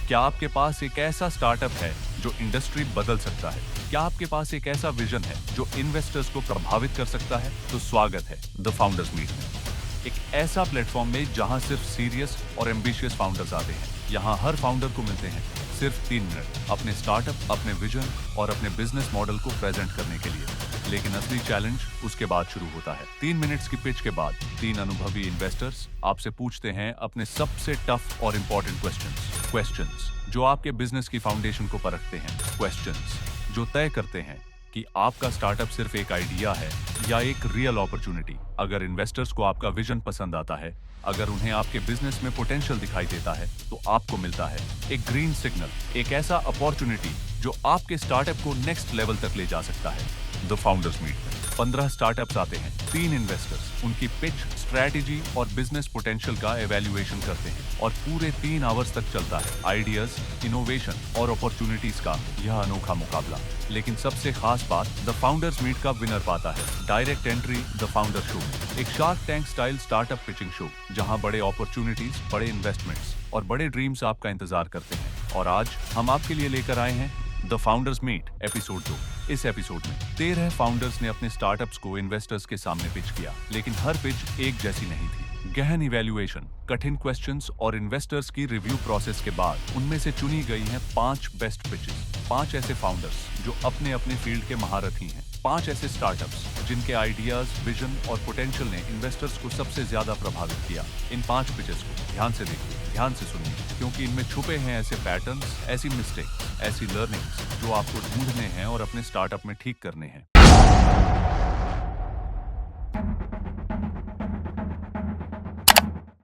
क्या आपके पास एक ऐसा स्टार्टअप है जो इंडस्ट्री बदल सकता है? क्या आपके पास एक ऐसा विजन है जो इन्वेस्टर्स को प्रभावित कर सकता है? तो स्वागत है द फाउंडर्स मीट में, एक ऐसा प्लेटफॉर्म में जहां सिर्फ सीरियस और एम्बिशियस फाउंडर्स आते हैं। यहां हर फाउंडर को मिलते हैं सिर्फ 3 मिनट अपने स्टार्टअप, अपने विजन और अपने बिजनेस मॉडल को प्रेजेंट करने के लिए। लेकिन असली चैलेंज उसके बाद शुरू होता है। 3 मिनट्स की पिच के बाद 3 अनुभवी इन्वेस्टर्स आपसे पूछते हैं अपने सबसे टफ और इंपॉर्टेंट क्वेश्चंस जो आपके बिजनेस की फाउंडेशन को परखते हैं, क्वेश्चंस जो तय करते हैं कि आपका स्टार्टअप सिर्फ एक आइडिया है या एक रियल अपॉर्चुनिटी। अगर इन्वेस्टर्स को आपका विजन पसंद आता है, अगर उन्हें आपके बिजनेस में पोटेंशियल दिखाई देता है, तो आपको मिलता है एक ग्रीन सिग्नल, एक ऐसा अपॉर्चुनिटी जो आपके स्टार्टअप को नेक्स्ट लेवल तक ले जा सकता है। द फाउंडर्स मीट में 15 स्टार्टअप्स आते हैं, 3 इन्वेस्टर्स उनकी पिच, स्ट्रैटेजी और बिजनेस पोटेंशियल का एवेल्युएशन करते हैं और पूरे 3 आवर्स तक चलता है आइडियाज, इनोवेशन और अपॉर्चुनिटीज का यह अनोखा मुकाबला। लेकिन सबसे खास बात, द फाउंडर्स मीट का विनर पाता है direct entry the founder show, एक shark tank style startup pitching show जहां बड़े अपॉर्चुनिटीज, बड़े इन्वेस्टमेंट्स और बड़े ड्रीम्स आपका इंतजार करते हैं। और आज हम आपके लिए लेकर आए हैं द फाउंडर्स मीट एपिसोड 2। इस एपिसोड में 13 फाउंडर्स ने अपने स्टार्टअप्स को इन्वेस्टर्स के सामने पिच किया, लेकिन हर पिच एक जैसी नहीं थी। गहन इवैल्यूएशन, कठिन क्वेश्चंस और इन्वेस्टर्स की रिव्यू प्रोसेस के बाद उनमें से चुनी गई हैं 5 बेस्ट पिचेस। 5 ऐसे फाउंडर्स जो अपने अपने फील्ड के महारथी हैं। 5 ऐसे स्टार्टअप्स जिनके आइडियाज, विजन और पोटेंशियल ने इन्वेस्टर्स को सबसे ज्यादा प्रभावित किया। इन 5 पिचेस को ध्यान से देखिए, ध्यान से सुनिए, क्योंकि इनमें छुपे हैं ऐसे पैटर्न्स, ऐसी मिस्टेक्स, ऐसी लर्निंग्स जो आपको ढूंढने हैं और अपने स्टार्टअप में ठीक करने हैं।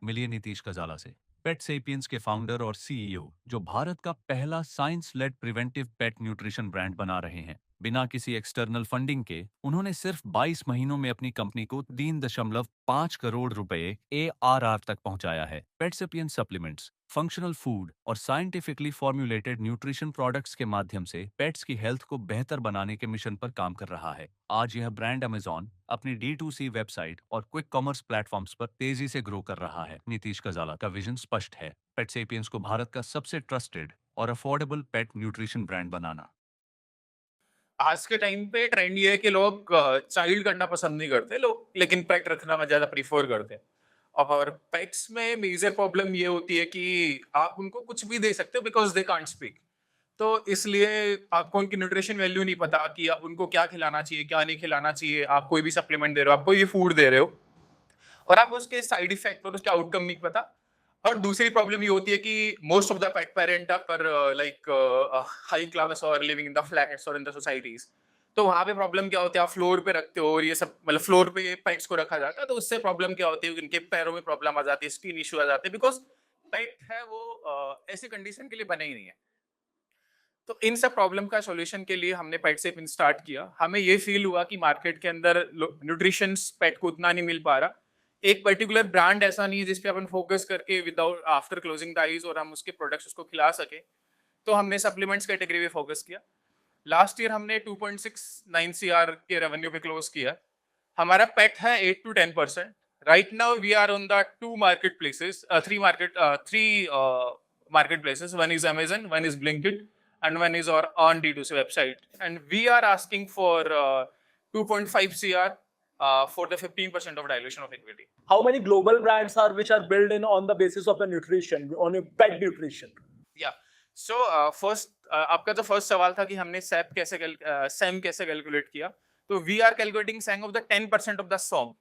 मिलिए नीतीश कजाला से, पेट सेपियंस के फाउंडर और सीईओ, जो भारत का पहला साइंस लेड प्रिवेंटिव पेट न्यूट्रिशन ब्रांड बना रहे हैं। बिना किसी एक्सटर्नल फंडिंग के उन्होंने सिर्फ 22 महीनों में अपनी कंपनी को 3.5 करोड़ रुपए ARR तक पहुंचाया है। पेट सेपियंस सप्लीमेंट्स, फंक्शनल फूड और साइंटिफिकली फॉर्म्युलेटेड न्यूट्रिशन प्रोडक्ट्स के माध्यम से पेट्स की हेल्थ को बेहतर बनाने के मिशन पर काम कर रहा है। आज यह ब्रांड अमेजॉन, अपनी D2C वेबसाइट और क्विक कॉमर्स प्लेटफॉर्म्स पर तेजी से ग्रो कर रहा है। नीतीश कजाला का विजन स्पष्ट है, पेट सेपियंस को भारत का सबसे ट्रस्टेड और अफोर्डेबल पेट न्यूट्रिशन ब्रांड बनाना। आज के टाइम पे ट्रेंड ये है कि लोग चाइल्ड करना पसंद नहीं करते लोग, लेकिन पेट रखना में ज्यादा प्रीफर करते हैं। और पेट्स में मेजर प्रॉब्लम ये होती है कि आप उनको कुछ भी दे सकते हो बिकॉज दे कांट स्पीक। तो इसलिए आपको उनकी न्यूट्रिशन वैल्यू नहीं पता कि आप उनको क्या खिलाना चाहिए, क्या नहीं खिलाना चाहिए। आप कोई भी सप्लीमेंट दे रहे हो, आप कोई भी फूड दे रहे हो, और आप उसके साइड इफेक्ट और उसके आउटकम नहीं पता। और दूसरी प्रॉब्लम ये होती है कि most of the pet parent are like high class और लिविंग इन द फ्लैट्स और इन द सोसाइटीज। तो वहां पे प्रॉब्लम क्या होती है, आप फ्लोर पे रखते हो और ये सब मतलब फ्लोर पे पेट्स को रखा जाता है, तो उससे प्रॉब्लम क्या होती है, उनके पैरों में प्रॉब्लम आ जाती है, स्किन इशू आ जाते हैं, बिकॉज पेट है वो ऐसी कंडीशन के लिए बने ही नहीं है। तो इन सब प्रॉब्लम का सॉल्यूशन के लिए हमने पेट सेफ स्टार्ट किया। हमें ये फील हुआ कि मार्केट के अंदर न्यूट्रिशन पेट को उतना नहीं मिल पा रहा। एक पर्टिकुलर ब्रांड ऐसा नहीं है जिसपे अपन फोकस करके without after closing the eyes और हम उसके प्रोडक्ट्स उसको खिला सके। तो हमने सप्लीमेंट्स कैटेगरी में फोकस किया। लास्ट ईयर हमने 2.69 CR के रेवेन्यू पे क्लोज किया। हमारा पेट है 8 to 10%। Right now we are on the two market places, three market places. One is Amazon, one is Blinkit, and one is our on D2C website. And we are asking for 2.5 CR for the 15% of dilution of equity. How many global brands are which are built in on the basis of the nutrition, on your pet nutrition? Yeah. So first आपका जो first सवाल था कि हमने SEM कैसे calculate किया, तो we are calculating SEM of the 10% of the song.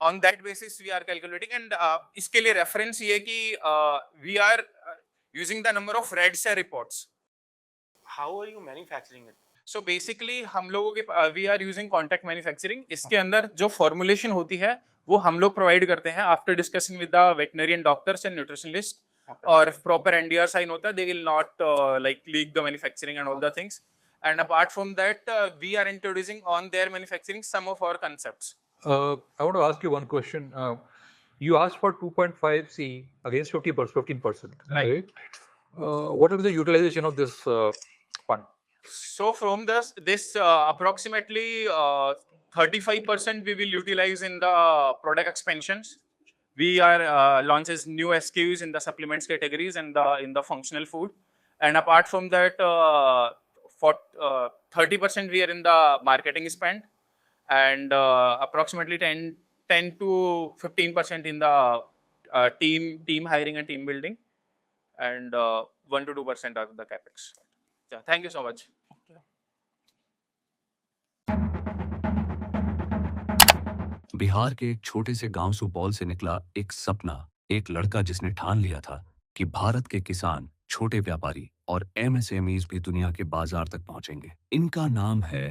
On that basis we are calculating. And इसके लिए रेफरेंस ये कि we are using the number of red से reports. How are you manufacturing it? So basically हम लोगों के we are using contract manufacturing. इसके अंदर जो फॉर्मुलेशन होती है वो हम लोग प्रोवाइड करते हैं after discussing with the veterinarian doctors and nutritionist. और प्रॉपर NDR साइन होता है, they will not like leak the manufacturing and all the things. And apart from that we are introducing on their manufacturing some of our concepts. I want to ask you one question. You asked for 2.5C against 15%, Right. what is the utilization of this fund? So from this approximately 35% we will utilize in the product expansions. we are launches new SKUs in the supplements categories and in the functional food. And apart from that, for 30% we are in the marketing spend, and approximately 10 to 15% in the team hiring and team building, and 1 to 2% of the capex. Yeah, thank you so much. Bihar के एक छोटे से गांव सुपौल से निकला एक सपना, एक लड़का जिसने ठान लिया था कि भारत के किसान, छोटे व्यापारी और एमएसएमईज भी दुनिया के बाजार तक पहुंचेंगे। इनका नाम है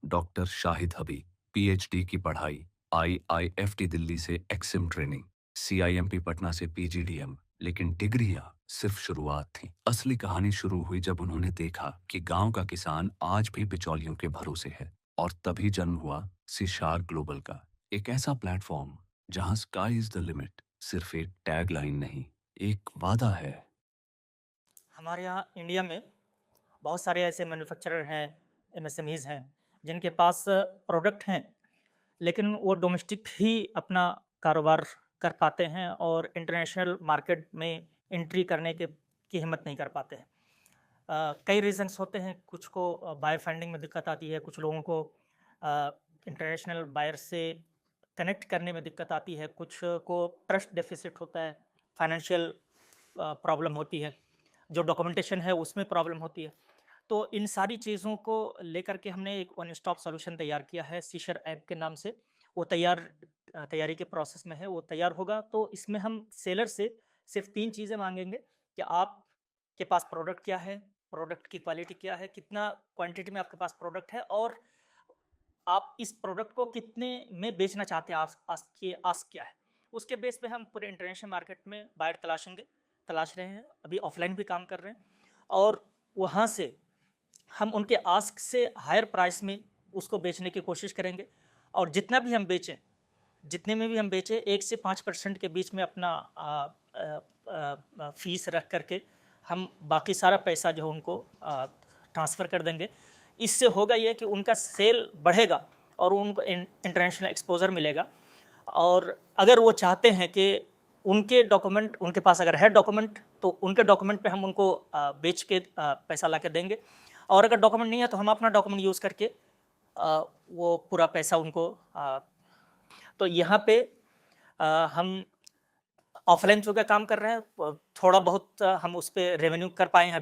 डॉक्टर शाहिद हबीब। पीएचडी की पढ़ाई आईआईएफटी दिल्ली से एक्सिम ट्रेनिंग, सीआईएमपी पटना से पीजीडीएम, लेकिन डिग्रियां सिर्फ शुरुआत थी। असली कहानी शुरू हुई जब उन्होंने देखा कि गांव का किसान आज भी बिचौलियों के भरोसे है, और तभी जन्म हुआ सिशार ग्लोबल का, एक ऐसा प्लेटफॉर्म जहां स्काई इज द लिमिट सिर्फ एक टैगलाइन नहीं, एक वादा है। हमारे यहाँ इंडिया में बहुत सारे ऐसे मैन्युफैक्चरर हैं, एमएसएमईज हैं, जिनके पास प्रोडक्ट हैं, लेकिन वो डोमेस्टिक ही अपना कारोबार कर पाते हैं और इंटरनेशनल मार्केट में एंट्री करने की हिम्मत नहीं कर पाते हैं। कई रीजंस होते हैं। कुछ को बायर फंडिंग में दिक्कत आती है, कुछ लोगों को इंटरनेशनल बायर से कनेक्ट करने में दिक्कत आती है, कुछ को ट्रस्ट डेफिसिट होता है, फाइनेंशियल प्रॉब्लम होती है, जो डॉक्यूमेंटेशन है उसमें प्रॉब्लम होती है। तो इन सारी चीज़ों को लेकर के हमने एक वन स्टॉप सॉल्यूशन तैयार किया है सीशर ऐप के नाम से। वो तैयारी के प्रोसेस में है, वो तैयार होगा। तो इसमें हम सेलर से सिर्फ 3 चीज़ें मांगेंगे कि आपके पास प्रोडक्ट क्या है, प्रोडक्ट की क्वालिटी क्या है, कितना क्वांटिटी में आपके पास प्रोडक्ट है, और आप इस प्रोडक्ट को कितने में बेचना चाहते हैं, आपकी आस्क क्या है। उसके बेस पे हम पूरे इंटरनेशनल मार्केट में बायर तलाश रहे हैं, अभी ऑफलाइन भी काम कर रहे हैं, और वहाँ से हम उनके आस्क से हायर प्राइस में उसको बेचने की कोशिश करेंगे। और जितने में भी हम बेचें 1 से 5% के बीच में अपना फीस रख करके हम बाकी सारा पैसा जो है उनको ट्रांसफ़र कर देंगे। इससे होगा ये कि उनका सेल बढ़ेगा और उनको इंटरनेशनल एक्सपोजर मिलेगा। और अगर वो चाहते हैं कि उनके डॉक्यूमेंट, उनके पास अगर है डॉक्यूमेंट, तो उनके डॉक्यूमेंट पे हम उनको बेच के पैसा ला के देंगे, और अगर डॉक्यूमेंट नहीं है तो हम अपना डॉक्यूमेंट यूज़ करके वो पूरा पैसा उनको तो यहाँ पे हम ऑफलाइन चूँकि काम कर रहे हैं, थोड़ा बहुत हम उस पर रेवेन्यू कर पाए हैं।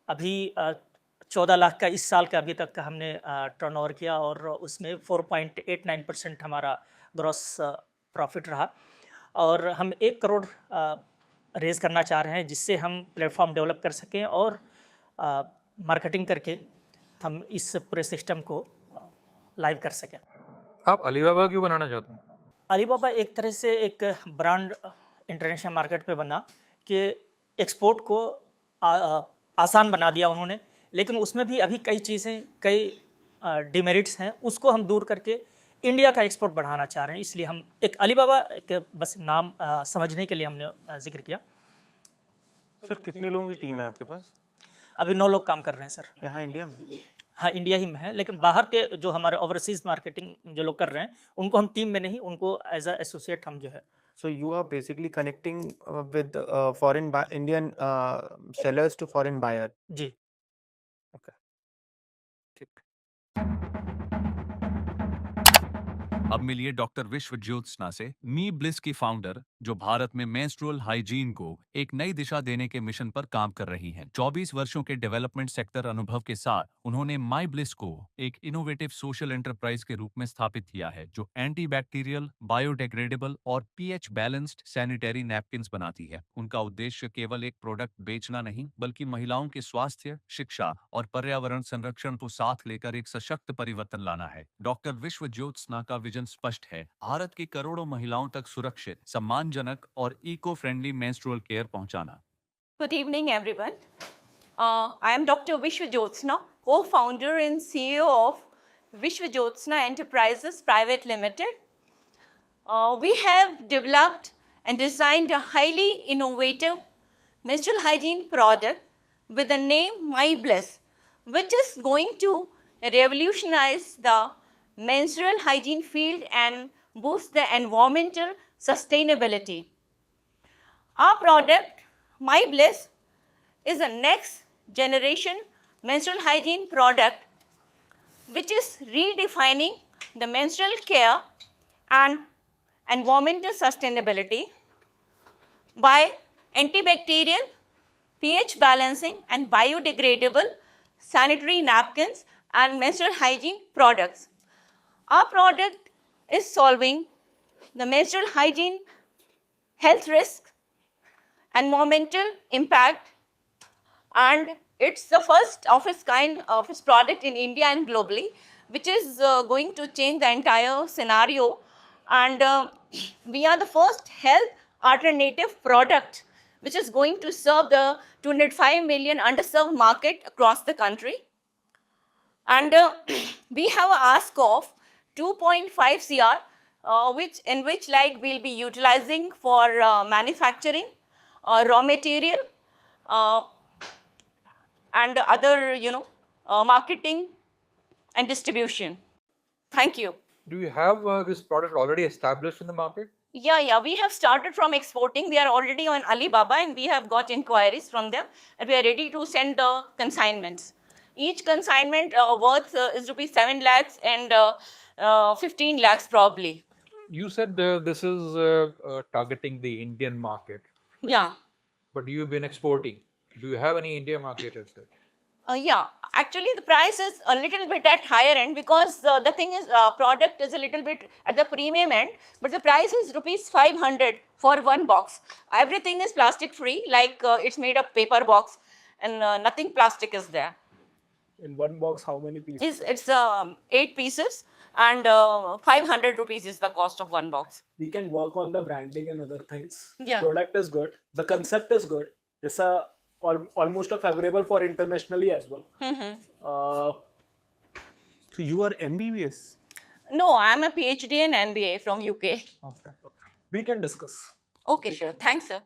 अभी 14 लाख का इस साल का अभी तक का हमने टर्नओवर किया, और उसमें 4.89% हमारा ग्रॉस प्रॉफिट रहा। और हम 1 करोड़ रेज़ करना चाह रहे हैं, जिससे हम प्लेटफॉर्म डेवलप कर सकें और मार्केटिंग करके हम इस पूरे सिस्टम को लाइव कर सकें। आप अलीबाबा क्यों बनाना चाहते हैं? अलीबाबा एक तरह से एक ब्रांड इंटरनेशनल मार्केट पे बना कि एक्सपोर्ट को आसान बना दिया उन्होंने, लेकिन उसमें भी अभी कई डिमेरिट्स हैं, उसको हम दूर करके इंडिया का एक्सपोर्ट बढ़ाना चाह रहे हैं। इसलिए हम एक अलीबाबा के बस नाम समझने के लिए हमने जिक्र किया। सर कितने लोगों की टीम है आपके पास? अभी 9 लोग काम कर रहे हैं सर। यहाँ इंडिया में? हाँ, इंडिया ही में है, लेकिन बाहर के जो हमारे ओवरसीज मार्केटिंग जो लोग कर रहे हैं, उनको हम टीम में नहीं, उनको एज अ एसोसिएट हम जो है। So you are basically connecting with Indian sellers to foreign buyer. Ji. Okay. अब मिलिए डॉक्टर विश्व ज्योत्सना से, मी ब्लिस की फाउंडर, जो भारत में मेंस्ट्रुअल हाइजीन को एक नई दिशा देने के मिशन पर काम कर रही हैं। 24 वर्षों के डेवलपमेंट सेक्टर अनुभव के साथ उन्होंने माई ब्लिस को एक इनोवेटिव सोशल एंटरप्राइज के रूप में स्थापित किया है, जो एंटी बैक्टीरियल, बायोडिग्रेडेबल और पीएच बैलेंस्ड सैनिटरी नैपकिन्स बनाती है। उनका उद्देश्य केवल एक प्रोडक्ट बेचना नहीं, बल्कि महिलाओं के स्वास्थ्य, शिक्षा और पर्यावरण संरक्षण को साथ लेकर एक सशक्त परिवर्तन लाना है। डॉक्टर विश्व ज्योत्सना का विजन स्पष्ट है: भारत की करोड़ों महिलाओं तक सुरक्षित, सम्मानजनक और इको फ्रेंडली मेंस्ट्रुअल केयर पहुंचाना। Good evening, everyone. I am Dr. Vishwa Jyotsna, co-founder and CEO of Vishwa Jyotsna Enterprises Private Limited. We have developed and designed a highly innovative menstrual hygiene product with the name My Bliss, which is going to revolutionize the menstrual hygiene field and boost the environmental sustainability. Our product, My Bliss, is a next generation menstrual hygiene product which is redefining the menstrual care and environmental sustainability by antibacterial, pH balancing and biodegradable sanitary napkins and menstrual hygiene products. Our product is solving the menstrual hygiene health risk, environmental impact, and it's the first of its kind of its product in India and globally, which is going to change the entire scenario. And we are the first health alternative product which is going to serve the 205 million underserved market across the country. And we have a ask of 2.5 CR, in which like we'll be utilizing for manufacturing, raw material, and other, marketing and distribution. Thank you. Do you have this product already established in the market? Yeah, we have started from exporting. We are already on Alibaba and we have got inquiries from them and we are ready to send the consignments. Each consignment worth is rupees 7 lakhs and 15 lakhs probably. You said this is targeting the Indian market, Yeah. but you've been exporting. Do you have any India market as such? Yeah, actually the price is a little bit at higher end because the thing is product is a little bit at the premium end, but the price is rupees 500 for one box. Everything is plastic free, like it's made of paper box and nothing plastic is there. In one box, how many pieces? It's 8 pieces and 500 rupees is the cost of one box. We can work on the branding and other things. Yeah. Product is good. The concept is good. It's almost favorable for internationally as well. So you are MBBS? No, I'm a PhD in MBA from UK. Okay. We can discuss. Okay, sure. Thanks, sir.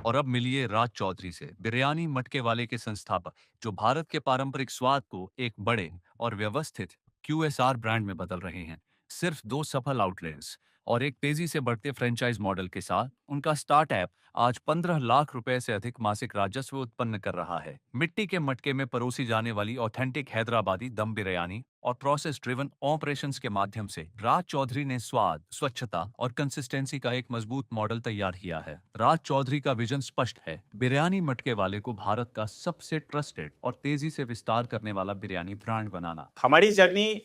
और अब मिलिए राज चौधरी से, बिरयानी मटके वाले के संस्थापक, जो भारत के पारंपरिक स्वाद को एक बड़े और व्यवस्थित QSR ब्रांड में बदल रहे हैं। सिर्फ 2 सफल आउटलेट्स और एक तेजी से बढ़ते फ्रेंचाइज मॉडल के साथ उनका स्टार्टअप आज 15 लाख रुपए से अधिक मासिक राजस्व उत्पन्न कर रहा है। मिट्टी के मटके में परोसी जाने वाली ऑथेंटिक हैदराबादी दम बिरयानी और प्रोसेस ड्रिवन ऑपरेशंस के माध्यम से राज चौधरी ने स्वाद, स्वच्छता और कंसिस्टेंसी का एक मजबूत मॉडल तैयार किया है। राज चौधरी का विजन स्पष्ट है, बिरयानी मटके वाले को भारत का सबसे ट्रस्टेड और तेजी से विस्तार करने वाला बिरयानी ब्रांड बनाना। हमारी जर्नी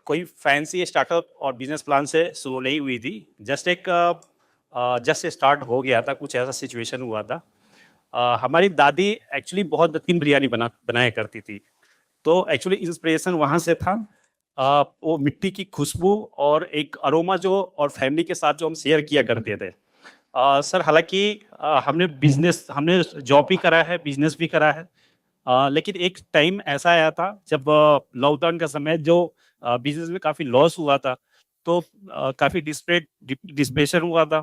कोई फैंसी स्टार्टअप और बिजनेस प्लान से शुरू नहीं हुई थी। जस्ट स्टार्ट हो गया था, कुछ ऐसा सिचुएशन हुआ था। हमारी दादी एक्चुअली बहुत बेहतरीन बिरयानी बनाया करती थी, तो एक्चुअली इंस्पिरेशन वहाँ से था। वो मिट्टी की खुशबू और एक अरोमा जो और फैमिली के साथ जो हम शेयर किया करते थे। सर हालांकि हमने जॉब भी करा है, बिजनेस भी करा है, लेकिन एक टाइम ऐसा आया था जब लॉकडाउन का समय जो बिजनेस में काफ़ी लॉस हुआ था, तो काफ़ी डिस्प्रेशन हुआ था।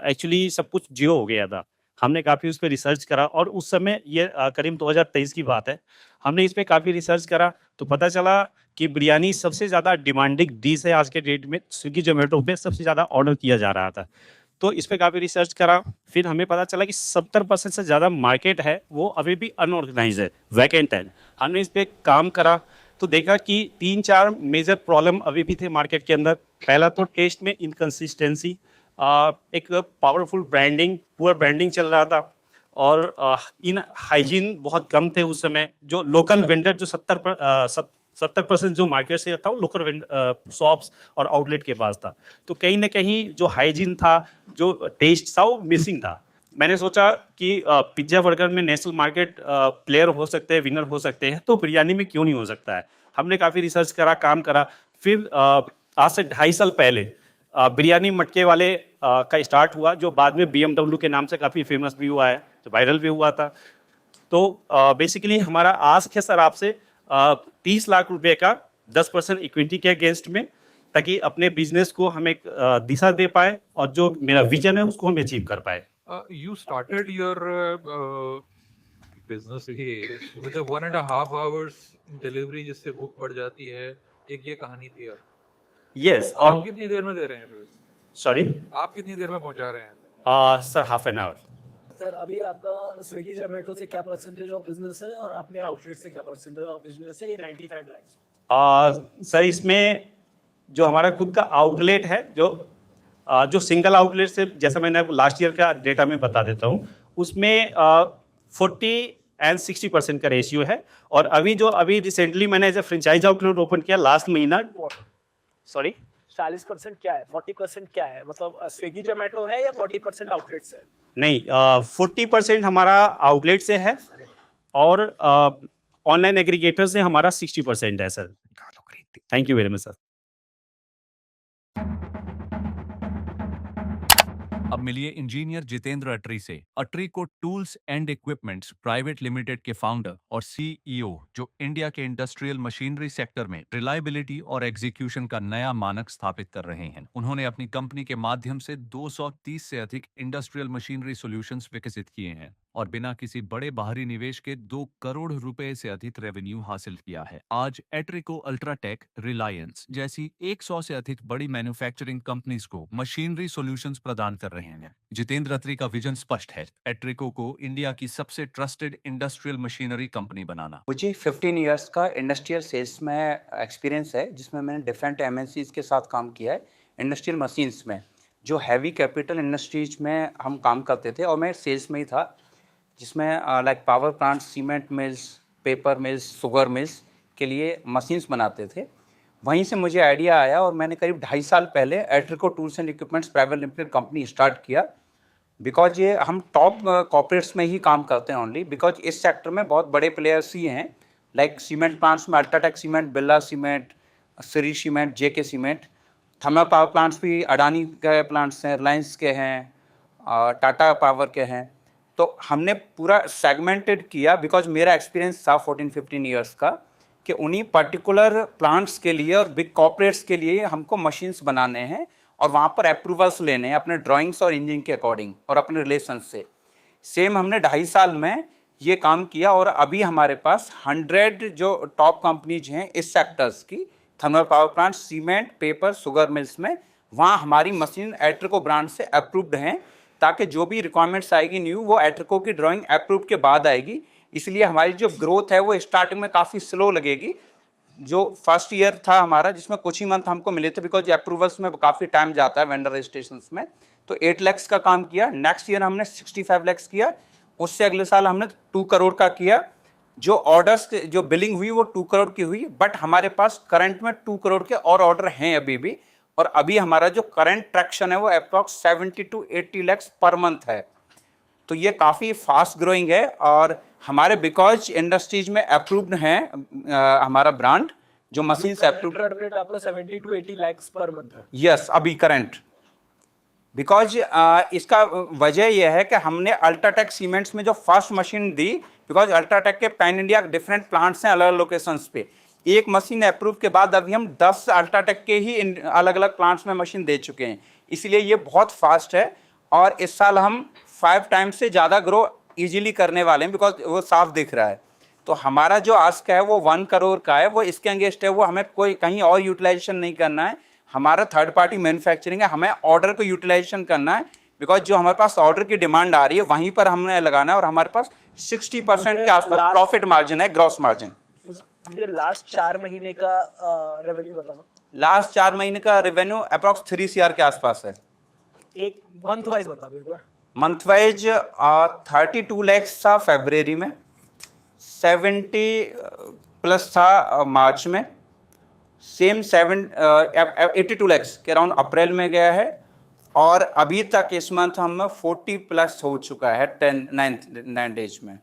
एक्चुअली सब कुछ जीरो हो गया था। हमने काफ़ी उस पर रिसर्च करा और उस समय ये करीब 2023 की बात है, हमने इस पर काफ़ी रिसर्च करा तो पता चला कि बिरयानी सबसे ज़्यादा डिमांडिंग डिश है आज के डेट में। स्विगी जोमेटो पे सबसे ज़्यादा ऑर्डर किया जा रहा था, तो इस पर काफ़ी रिसर्च करा। फिर हमें पता चला कि 70% से ज़्यादा मार्केट है वो अभी भी अनऑर्गेनाइज है, वैकेंट है। हमने इस पर काम करा तो देखा कि 3-4 मेजर प्रॉब्लम अभी भी थे मार्केट के अंदर। पहला तो टेस्ट में इनकन्सिस्टेंसी, एक पावरफुल ब्रांडिंग, पुअर ब्रांडिंग चल रहा था, और इन हाइजीन बहुत कम थे उस समय। जो लोकल वेंडर जो 70% जो मार्केट से था वो लोकल शॉप्स और आउटलेट के पास था, तो कहीं ना कहीं जो हाइजीन था, जो टेस्ट था वो मिसिंग था। मैंने सोचा कि पिज्ज़ा बर्गर में नेशनल मार्केट प्लेयर हो सकते हैं, विनर हो सकते हैं, तो बिरयानी में क्यों नहीं हो सकता है। हमने काफ़ी रिसर्च करा, काम करा। फिर आज से 2.5 साल पहले बिरयानी मटके वाले का स्टार्ट हुआ, जो बाद में BMW के नाम से काफ़ी फेमस भी हुआ है, जो वायरल भी हुआ था। तो बेसिकली हमारा आस्क है सर आपसे 30 लाख रुपए का 10% इक्विटी के अगेंस्ट में, ताकि अपने बिजनेस को हम एक दिशा दे पाए और जो मेरा विजन है उसको हम अचीव कर पाए। You started your business with a 1.5 hours delivery जिससे भूख बढ़ जाती है, एक ये कहानी थी यार। यस आप और कितनी देर में दे रहे हैं? सॉरी आप कितनी देर में पहुंचा रहे हैं? Sir half an hour. Sir अभी आपका स्विगी जोमेटो से क्या परसेंटेज ऑफ बिजनेस है और अपने आउटलेट से क्या परसेंटेज ऑफ बिजनेस है? ये 95 लाख। सर इसमें जो हमारा खुद का आउटलेट है, जो सिंगल आउटलेट से, जैसा मैंने आपको लास्ट ईयर का डेटा में बता देता हूँ, उसमें 40 एंड 60% का रेशियो है। और अभी रिसेंटली मैंने as a franchise outlet open किया लास्ट महीना। सॉरी 40% क्या है? 40% क्या है? मतलब स्विगी जोमेटो है या 40% आउटलेट से? नहीं, 40% हमारा आउटलेट से है और ऑनलाइन एग्रीगेटर से हमारा 60% है sir. Thank you very much sir. अब मिलिए इंजीनियर जितेंद्र अटरी से। अटरी को tools and equipments private limited के फाउंडर और सीईओ, जो इंडिया के इंडस्ट्रियल मशीनरी सेक्टर में रिलायबिलिटी और एग्जीक्यूशन का नया मानक स्थापित कर रहे हैं। उन्होंने अपनी कंपनी के माध्यम से 230 से अधिक इंडस्ट्रियल मशीनरी सॉल्यूशंस विकसित किए हैं और बिना किसी बड़े बाहरी निवेश के 2 करोड़ रुपए से अधिक रेवेन्यू हासिल किया है। आज एट्रिको, अल्ट्राटेक, रिलायंस जैसी 100 से अधिक बड़ी मैन्युफैक्चरिंग कंपनीज को मशीनरी सॉल्यूशंस प्रदान कर रहे हैं। जितेंद्र अत्री का विजन स्पष्ट है, एट्रिको को इंडिया की सबसे ट्रस्टेड इंडस्ट्रियल मशीनरी कंपनी बनाना। मुझे 15 इयर्स का इंडस्ट्रियल सेल्स में एक्सपीरियंस है, जिसमें मैंने डिफरेंट एमएनसीज के साथ काम किया है इंडस्ट्रियल मशीन्स में, जो हैवी कैपिटल इंडस्ट्रीज में हम काम करते थे और मैं सेल्स में ही था, जिसमें like power plant, cement mills, paper mills, sugar mills के लिए मशीन्स बनाते थे। वहीं से मुझे आइडिया आया और मैंने करीब 2.5 साल पहले Atrico tools and equipments private limited company start किया। बिकॉज ये हम टॉप कॉर्पोरेट्स में ही काम करते हैं ओनली, बिकॉज इस सेक्टर में बहुत बड़े प्लेयर्स ही हैं, लाइक सीमेंट प्लांट्स में UltraTech cement, Birla cement, Shree cement, JK cement. Thermal power plants भी अडानी के प्लांट्स हैं, रिलायंस के हैं, टाटा पावर के हैं। तो हमने पूरा सेगमेंटेड किया, बिकॉज मेरा एक्सपीरियंस था 14-15 ईयर्स का, कि उन्हीं पर्टिकुलर प्लांट्स के लिए और बिग कॉर्पोरेट्स के लिए हमको मशीन्स बनाने हैं और वहाँ पर अप्रूवल्स लेने हैं अपने ड्राइंग्स और इंजीनियरिंग के अकॉर्डिंग और अपने रिलेशन से। सेम हमने 2.5 साल में ये काम किया और अभी हमारे पास 100 जो टॉप कंपनीज हैं इस सेक्टर्स की, thermal power plant, cement, paper, sugar mills में, वहाँ हमारी मशीन एट्रिको ब्रांड से अप्रूव्ड हैं, ताकि जो भी रिक्वायरमेंट्स आएगी न्यू, वो एट्रिको की ड्राइंग अप्रूव के बाद आएगी। इसलिए हमारी जो ग्रोथ है वो स्टार्टिंग में काफ़ी स्लो लगेगी। जो फर्स्ट ईयर था हमारा, जिसमें कुछ ही मंथ हमको मिले थे, बिकॉज अप्रूवल्स में काफ़ी टाइम जाता है वेंडर रजिस्ट्रेशन में, तो 8 लाख का काम किया। नेक्स्ट ईयर हमने 65 लाख किया, उससे अगले साल हमने 2 करोड़ का किया। जो ऑर्डर्स, जो बिलिंग हुई वो 2 करोड़ की हुई, बट हमारे पास करंट में 2 करोड़ के और ऑर्डर हैं अभी भी। और अभी हमारा जो करंट ट्रैक्शन है वो approx 70 to 80 lakh per month है। तो ये काफ़ी फास्ट ग्रोइंग है और हमारे बिकॉज इंडस्ट्रीज में अप्रूव्ड हैं हमारा ब्रांड, जो मशीन से अप्रूव्ड। रेट आपका 70 to 80 लाख पर मंथ है। यस, अभी करंट। बिकॉज इसका वजह यह है कि हमने अल्ट्राटेक सीमेंट्स में जो first machine the, because UltraTech के पैन इंडिया डिफरेंट प्लांट्स हैं अलग अलग लोकेशंस पे, एक मशीन अप्रूव के बाद अभी हम 10 अल्ट्राटेक के ही अलग अलग प्लांट्स में मशीन दे चुके हैं। इसलिए ये बहुत फास्ट है और इस साल हम 5 टाइम्स से ज़्यादा ग्रो इजीली करने वाले हैं, बिकॉज वो साफ दिख रहा है। तो हमारा जो आस्क है वो 1 करोड़ का है, वो इसके अगेंस्ट है, वो हमें कोई कहीं और यूटिलाइजेशन नहीं करना है। हमारा थर्ड पार्टी मैन्युफैक्चरिंग है, हमें ऑर्डर को यूटिलाइजेशन करना है, बिकॉज जो हमारे पास ऑर्डर की डिमांड आ रही है वहीं पर हमने लगाना है। और हमारे पास 60% के आसपास प्रॉफिट मार्जिन है, ग्रॉस मार्जिन। मुझे लास्ट 4 महीने का रेवेन्यू बताना। लास्ट 4 महीने का रेवेन्यू अप्रॉक्स 3 CR के आसपास है। एक मंथ वाइज बता दो एक बार। मंथ वाइज 32 लाख था फरवरी में, 70 प्लस था मार्च में, सेम 82 लाख के अराउंड अप्रैल में गया है और अभी तक इस मंथ हम 40 प्लस हो चुका है 9 डेज में।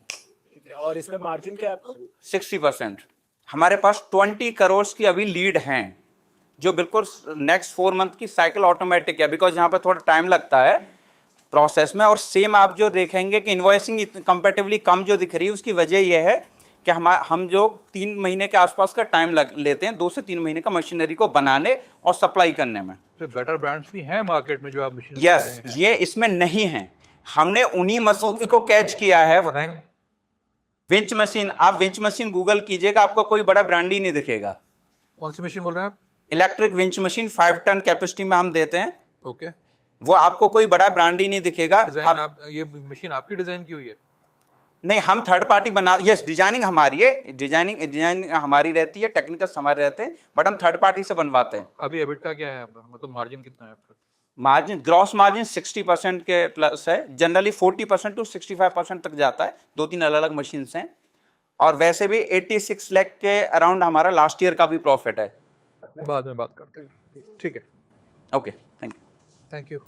और इसमें मार्जिन क्या है आपका? 60%। हमारे पास 20 करोड़ की अभी लीड हैं, जो बिल्कुल नेक्स्ट 4 मंथ की साइकिल ऑटोमेटिक है, बिकॉज यहाँ पर थोड़ा टाइम लगता है प्रोसेस में। और सेम आप जो देखेंगे कि इन्वॉइसिंग कंपैरेटिवली कम जो दिख रही है, उसकी वजह यह है कि हम जो 3 महीने के आसपास का टाइम लेते हैं, 2 से 3 महीने का मशीनरी को बनाने और सप्लाई करने में। तो बेटर ब्रांड्स भी हैं मार्केट में जो आप मशीन यस, ये इसमें नहीं है। हमने उन्हीं मशीन को कैच किया है। बताएंगे विंच मशीन, आप विंच मशीन गूगल कीजिएगा, आपको कोई बड़ा ब्रांड ही नहीं दिखेगा। कौन सी मशीन बोल रहे हैं आप? Electric winch machine 5 ton capacity में हम देते हैं। ओके, वो आपको कोई बड़ा ब्रांड ही नहीं दिखेगा। डिजाइन आप ये मशीन आपकी डिजाइन की हुई है? नहीं, हम थर्ड पार्टी बना, यस डिजाइनिंग हमारी है, डिजाइनिंग हमारी रहती है, टेक्निकल्स हमारे रहते हैं, बट हम थर्ड पार्टी से बनवाते हैं। अभी एबिट का क्या है आपका, मतलब मार्जिन कितना है आपका? मार्जिन, ग्रॉस मार्जिन 60% के प्लस है, जनरली 40% टू 65% तक जाता है। 2-3 अलग अलग मशीन हैं, और वैसे भी 86 लाख के अराउंड हमारा लास्ट ईयर का भी प्रॉफिट है। बाद में बात करते हैं, ठीक है। Okay, thank you. Thank you.